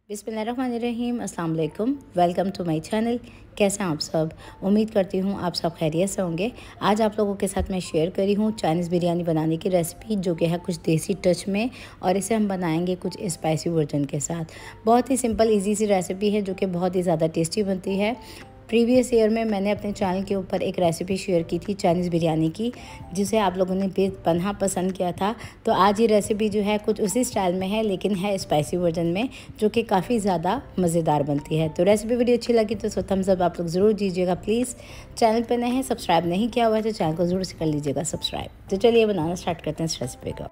बिस्मिल्लाहिर्रहमानिर्रहीम, अस्सलाम वालेकुम। Welcome to my channel. कैसे हैं आप सब? उम्मीद करती हूँ आप सब खैरियत से होंगे। आज आप लोगों के साथ मैं शेयर करी हूँ चाइनीज़ बिरयानी बनाने की रेसिपी, जो कि है कुछ देसी टच में, और इसे हम बनाएंगे कुछ स्पाइसी वर्जन के साथ। बहुत ही सिंपल इजी सी रेसिपी है, जो कि बहुत ही ज़्यादा टेस्टी बनती है। प्रीवियस ईयर में मैंने अपने चैनल के ऊपर एक रेसिपी शेयर की थी चाइनीज़ बिरयानी की, जिसे आप लोगों ने बेपनाह पसंद किया था। तो आज ये रेसिपी जो है कुछ उसी स्टाइल में है, लेकिन है स्पाइसी वर्जन में, जो कि काफ़ी ज़्यादा मज़ेदार बनती है। तो रेसिपी वीडियो अच्छी लगी तो थम्स अप आप लोग ज़रूर दीजिएगा प्लीज़। चैनल पर नए हैं, सब्सक्राइब नहीं किया हुआ है तो चैनल को ज़रूर से कर लीजिएगा सब्सक्राइब। तो चलिए बनाना स्टार्ट करते हैं इस रेसिपी का।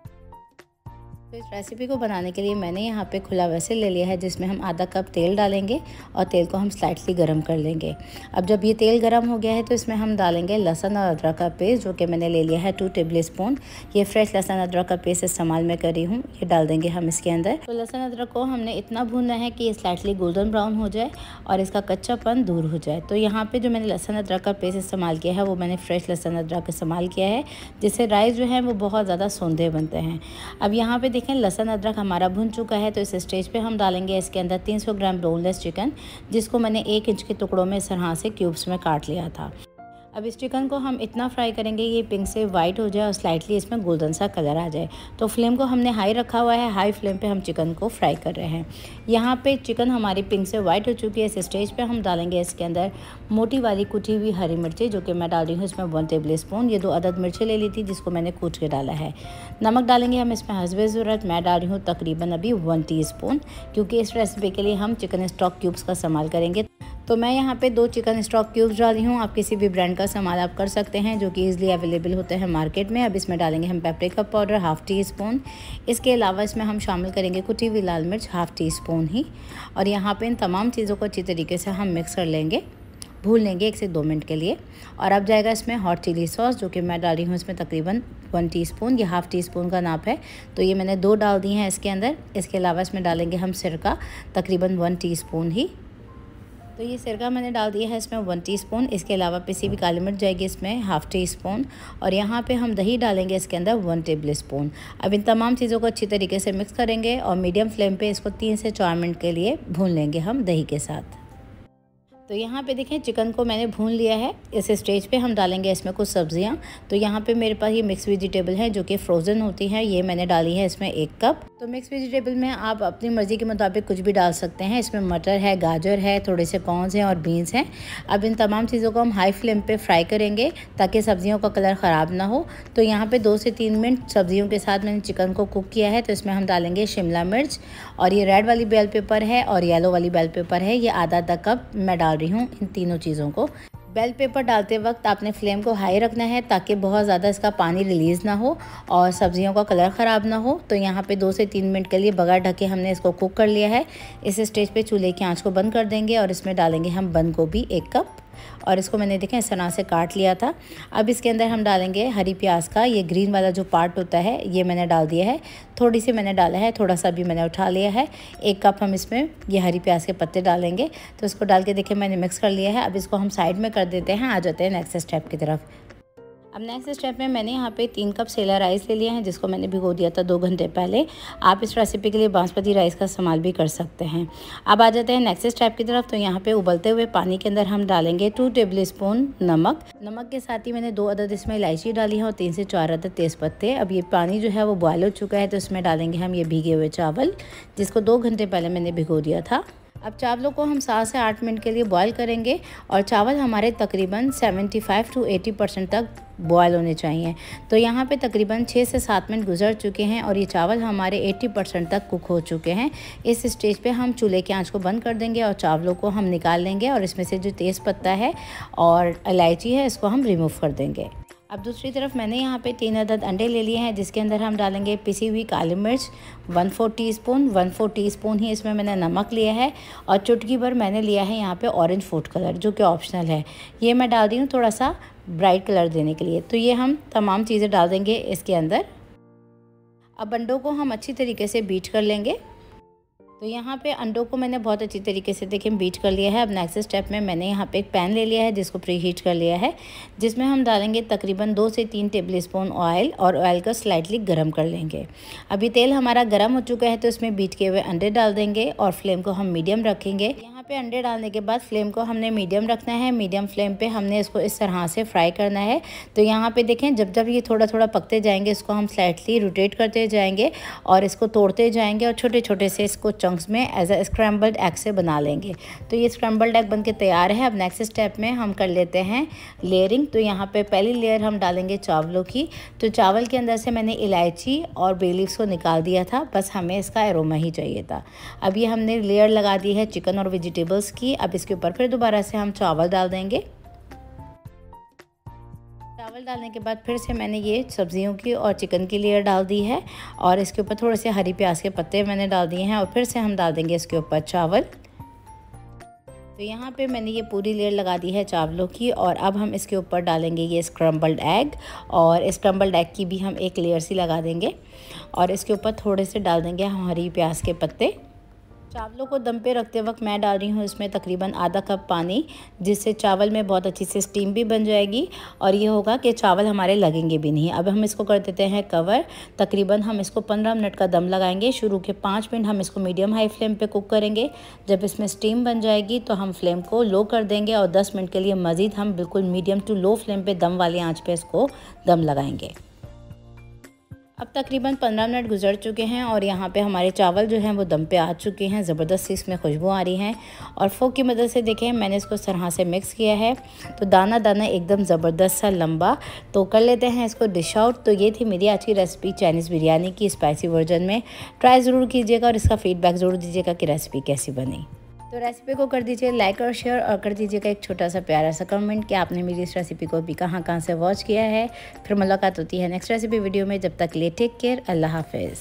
तो इस रेसिपी को बनाने के लिए मैंने यहाँ पे खुला वेसल ले लिया है, जिसमें हम आधा कप तेल डालेंगे और तेल को हम स्लाइटली गर्म कर लेंगे। अब जब ये तेल गर्म हो गया है तो इसमें हम डालेंगे लहसुन और अदरक का पेस्ट, जो कि मैंने ले लिया है 2 टेबल स्पून। ये फ्रेश लहसुन अदरक का पेस्ट इस्तेमाल में करी हूँ, ये डाल देंगे हम इसके अंदर। तो लहसुन अदरक को हमने इतना भूनना है कि ये स्लाइटली गोल्डन ब्राउन हो जाए और इसका कच्चापन दूर हो जाए। तो यहाँ पर जो मैंने लहसुन अदरक का पेस्ट इस्तेमाल किया है वो मैंने फ्रेश लहसुन अदरक इस्तेमाल किया है, जिससे राइस जो है वो बहुत ज़्यादा सौंधे बनते हैं। अब यहाँ पे देखें लहसुन अदरक हमारा भुन चुका है। तो इस स्टेज पे हम डालेंगे इसके अंदर 300 ग्राम बोनलेस चिकन, जिसको मैंने 1 इंच के टुकड़ों में इस तरह से क्यूब्स में काट लिया था। अब इस चिकन को हम इतना फ्राई करेंगे ये पिंक से वाइट हो जाए और स्लाइटली इसमें गोल्डन सा कलर आ जाए। तो फ्लेम को हमने हाई रखा हुआ है, हाई फ्लेम पे हम चिकन को फ्राई कर रहे हैं। यहाँ पे चिकन हमारी पिंक से वाइट हो चुकी है। इस स्टेज पे हम डालेंगे इसके अंदर मोटी वाली कुटी हुई हरी मिर्ची, जो कि मैं डाल रही हूँ इसमें 1 टेबल स्पून। ये 2 अदद मिर्ची ले ली थी, जिसको मैंने कूट के डाला है। नमक डालेंगे हम इसमें हस्बे ज़रूरत। मैं डाल रही हूँ तकरीबन अभी 1 टीस्पून, क्योंकि इस रेसिपी के लिए हम चिकन स्टॉक क्यूब्स का इस्तेमाल करेंगे। तो मैं यहाँ पे 2 चिकन स्टॉक क्यूब्स डाल रही हूँ। आप किसी भी ब्रांड का इस्तेमाल आप कर सकते हैं, जो कि ईज़िली अवेलेबल होते हैं मार्केट में। अब इसमें डालेंगे हम पेपरिका पाउडर 1/2 टीस्पून। इसके अलावा इसमें हम शामिल करेंगे कुटी हुई लाल मिर्च 1/2 टीस्पून ही। और यहाँ पे इन तमाम चीज़ों को अच्छी तरीके से हम मिक्स कर लेंगे, भून लेंगे 1 से 2 मिनट के लिए। और अब जाएगा इसमें हॉट चिली सॉस, जो कि मैं डाल रही हूँ इसमें तकरीबन 1 टीस्पून। ये 1/2 टीस्पून का नाप है, तो ये मैंने 2 डाल दी हैं इसके अंदर। इसके अलावा इसमें डालेंगे हम सिरका तकरीबन 1 टीस्पून ही। तो ये सिरका मैंने डाल दिया है इसमें 1 टीस्पून। इसके अलावा पिसी हुई काली मिर्च जाएगी इसमें 1/2 टीस्पून। और यहाँ पे हम दही डालेंगे इसके अंदर 1 टेबल स्पून। अब इन तमाम चीज़ों को अच्छी तरीके से मिक्स करेंगे और मीडियम फ्लेम पे इसको 3 से 4 मिनट के लिए भून लेंगे हम दही के साथ। तो यहाँ पे देखें चिकन को मैंने भून लिया है। इस स्टेज पे हम डालेंगे इसमें कुछ सब्जियाँ। तो यहाँ पे मेरे पास ये मिक्स वेजिटेबल हैं, जो कि फ्रोज़न होती हैं। ये मैंने डाली है इसमें 1 कप। तो मिक्स वेजिटेबल में आप अपनी मर्ज़ी के मुताबिक कुछ भी डाल सकते हैं। इसमें मटर है, गाजर है, थोड़े से कॉर्न्स हैं और बीन्स हैं। अब इन तमाम चीज़ों को हम हाई फ्लेम पर फ्राई करेंगे, ताकि सब्जियों का कलर ख़राब ना हो। तो यहाँ पर 2 से 3 मिनट सब्जियों के साथ मैंने चिकन को कुक किया है। तो इसमें हम डालेंगे शिमला मिर्च, और ये रेड वाली बेल पेपर है और येलो वाली बेल पेपर है। ये आधा कप मैं डाल रही हूँ इन तीनों चीज़ों को। बेल पेपर डालते वक्त आपने फ्लेम को हाई रखना है, ताकि बहुत ज़्यादा इसका पानी रिलीज़ ना हो और सब्जियों का कलर ख़राब ना हो। तो यहाँ पे 2 से 3 मिनट के लिए बगैर ढके हमने इसको कुक कर लिया है। इस स्टेज पे चूल्हे की आंच को बंद कर देंगे और इसमें डालेंगे हम बंद गोभी 1 कप, और इसको मैंने देखें इस तरह से काट लिया था। अब इसके अंदर हम डालेंगे हरी प्याज का ये ग्रीन वाला जो पार्ट होता है, ये मैंने डाल दिया है। थोड़ी सी मैंने डाला है, थोड़ा सा भी मैंने उठा लिया है। 1 कप हम इसमें ये हरी प्याज के पत्ते डालेंगे। तो इसको डाल के देखें मैंने मिक्स कर लिया है। अब इसको हम साइड में कर देते हैं। आ जाते हैं नेक्स्ट स्टेप की तरफ। अब नेक्स्ट स्टेप में मैंने यहाँ पे 3 कप सेला राइस ले लिया है, जिसको मैंने भिगो दिया था 2 घंटे पहले। आप इस रेसिपी के लिए बासमती राइस का इस्तेमाल भी कर सकते हैं। अब आ जाते हैं नेक्स्ट स्टेप की तरफ। तो यहाँ पे उबलते हुए पानी के अंदर हम डालेंगे 2 टेबल स्पून नमक। नमक के साथ ही मैंने 2 अदद इसमें इलायची डाली है और 3 से 4 अदद तेज़पत्ते। अब ये पानी जो है वो बॉयल हो चुका है, तो इसमें डालेंगे हम ये भीगे हुए चावल, जिसको 2 घंटे पहले मैंने भिगो दिया था। अब चावलों को हम 7 से 8 मिनट के लिए बॉयल करेंगे, और चावल हमारे तकरीबन 75 to 80% तक बॉयल होने चाहिए। तो यहाँ पे तकरीबन 6 से 7 मिनट गुजर चुके हैं और ये चावल हमारे 80% तक कुक हो चुके हैं। इस स्टेज पे हम चूल्हे की आंच को बंद कर देंगे और चावलों को हम निकाल लेंगे, और इसमें से जो तेज़पत्ता है और इलायची है इसको हम रिमूव कर देंगे। अब दूसरी तरफ मैंने यहाँ पे 3 अदद अंडे ले लिए हैं, जिसके अंदर हम डालेंगे पिसी हुई काली मिर्च 1/4 टीस्पून। 1/4 टीस्पून ही इसमें मैंने नमक लिया है, और चुटकी भर मैंने लिया है यहाँ पे ऑरेंज फूड कलर, जो कि ऑप्शनल है। ये मैं डाल रही हूँ थोड़ा सा ब्राइट कलर देने के लिए। तो ये हम तमाम चीज़ें डाल देंगे इसके अंदर। अब अंडों को हम अच्छी तरीके से बीट कर लेंगे। तो यहाँ पे अंडों को मैंने बहुत अच्छी तरीके से देखिए बीट कर लिया है। अब नेक्स्ट स्टेप में मैंने यहाँ पे एक पैन ले लिया है जिसको प्री हीट कर लिया है, जिसमें हम डालेंगे तकरीबन 2 से 3 टेबलस्पून ऑयल और ऑयल को स्लाइटली गर्म कर लेंगे। अभी तेल हमारा गर्म हो चुका है तो इसमें बीट किए हुए अंडे डाल देंगे और फ्लेम को हम मीडियम रखेंगे। यहाँ पे अंडे डालने के बाद फ्लेम को हमने मीडियम रखना है। मीडियम फ्लेम पे हमने इसको इस तरह से फ्राई करना है। तो यहाँ पे देखें जब जब ये थोड़ा थोड़ा पकते जाएंगे इसको हम स्लाइटली रोटेट करते जाएंगे और इसको तोड़ते जाएंगे और छोटे छोटे से इसको चंक्स में एज अ स्क्रैम्बल्ड एग से बना लेंगे। तो ये स्क्रैम्बल्ड एग बनके तैयार है। अब नेक्स्ट स्टेप में हम कर लेते हैं लेयरिंग। तो यहाँ पे पहली लेयर हम डालेंगे चावलों की। तो चावल के अंदर से मैंने इलायची और बे लीव्स को निकाल दिया था, बस हमें इसका एरोमा ही चाहिए था। अब ये हमने लेयर लगा दी है चिकन और वेजिटेबल्स की। अब इसके ऊपर फिर दोबारा से हम चावल डाल देंगे। चावल डालने के बाद फिर से मैंने ये सब्जियों की और चिकन की लेयर डाल दी है और इसके ऊपर थोड़े से हरी प्याज के पत्ते मैंने डाल दिए हैं और फिर से हम डाल देंगे इसके ऊपर चावल। तो यहाँ पे मैंने ये पूरी लेयर लगा दी है चावलों की और अब हम इसके ऊपर डालेंगे ये स्क्रम्बल्ड एग और स्क्रम्बल्ड एग की भी हम एक लेयर सी लगा देंगे और इसके ऊपर थोड़े से डाल देंगे हम हरी प्याज के पत्ते। चावलों को दम पे रखते वक्त मैं डाल रही हूँ इसमें तकरीबन आधा कप पानी, जिससे चावल में बहुत अच्छी से स्टीम भी बन जाएगी और ये होगा कि चावल हमारे लगेंगे भी नहीं। अब हम इसको कर देते हैं कवर। तकरीबन हम इसको 15 मिनट का दम लगाएंगे। शुरू के 5 मिनट हम इसको मीडियम हाई फ्लेम पे कुक करेंगे। जब इसमें स्टीम बन जाएगी तो हम फ्लेम को लो कर देंगे और 10 मिनट के लिए मज़ीद हम बिल्कुल मीडियम टू लो फ्लेम पे दम वाली आँच पे इसको दम लगाएंगे। अब तकरीबन 15 मिनट गुजर चुके हैं और यहाँ पे हमारे चावल जो हैं वो दम पे आ चुके हैं। ज़बरदस्त सी इसमें खुशबू आ रही है और फोक की मदद से देखें मैंने इसको इस तरह से मिक्स किया है तो दाना दाना एकदम ज़बरदस्त सा लंबा। तो कर लेते हैं इसको डिश आउट। तो ये थी मेरी आज की रेसिपी चाइनीज़ बिरयानी की स्पाइसी वर्जन में। ट्राई ज़रूर कीजिएगा और इसका फ़ीडबैक ज़रूर दीजिएगा कि रेसिपी कैसी बनी। तो रेसिपी को कर दीजिए लाइक और शेयर और कर दीजिएगा एक छोटा सा प्यारा सा कमेंट कि आपने मेरी इस रेसिपी को भी कहाँ से वॉच किया है। फिर मुलाकात होती है नेक्स्ट रेसिपी वीडियो में। जब तक ले टेक केयर, अल्लाह हाफिज़।